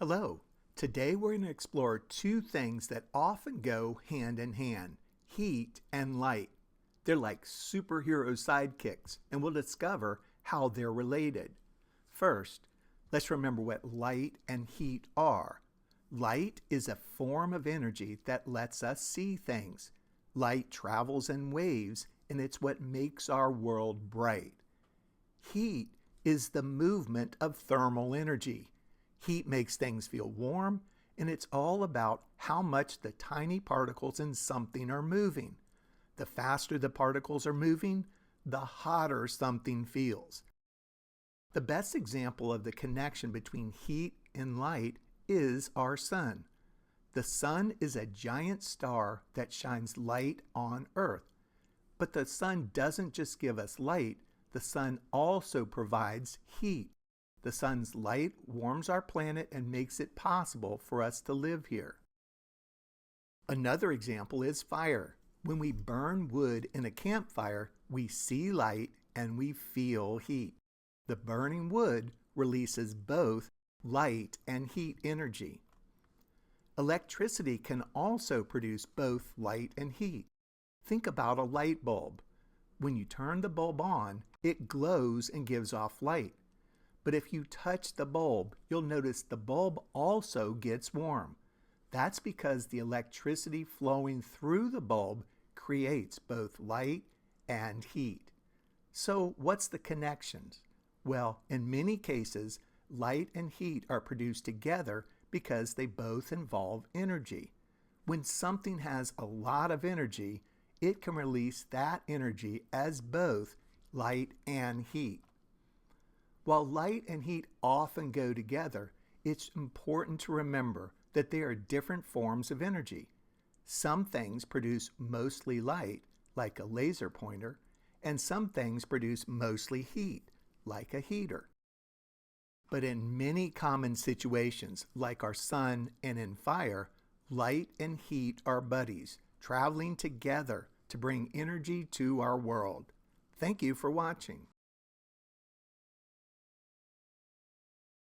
Hello. Today we're going to explore two things that often go hand in hand, heat and light. They're like superhero sidekicks, and we'll discover how they're related. First, let's remember what light and heat are. Light is a form of energy that lets us see things. Light travels in waves, and it's what makes our world bright. Heat is the movement of thermal energy. Heat makes things feel warm, and it's all about how much the tiny particles in something are moving. The faster the particles are moving, the hotter something feels. The best example of the connection between heat and light is our sun. The sun is a giant star that shines light on Earth. But the sun doesn't just give us light, the sun also provides heat. The sun's light warms our planet and makes it possible for us to live here. Another example is fire. When we burn wood in a campfire, we see light and we feel heat. The burning wood releases both light and heat energy. Electricity can also produce both light and heat. Think about a light bulb. When you turn the bulb on, it glows and gives off light. But if you touch the bulb, you'll notice the bulb also gets warm. That's because the electricity flowing through the bulb creates both light and heat. So what's the connections? Well, in many cases, light and heat are produced together because they both involve energy. When something has a lot of energy, it can release that energy as both light and heat. While light and heat often go together, it's important to remember that they are different forms of energy. Some things produce mostly light, like a laser pointer, and some things produce mostly heat, like a heater. But in many common situations, like our sun and in fire, light and heat are buddies, traveling together to bring energy to our world. Thank you for watching.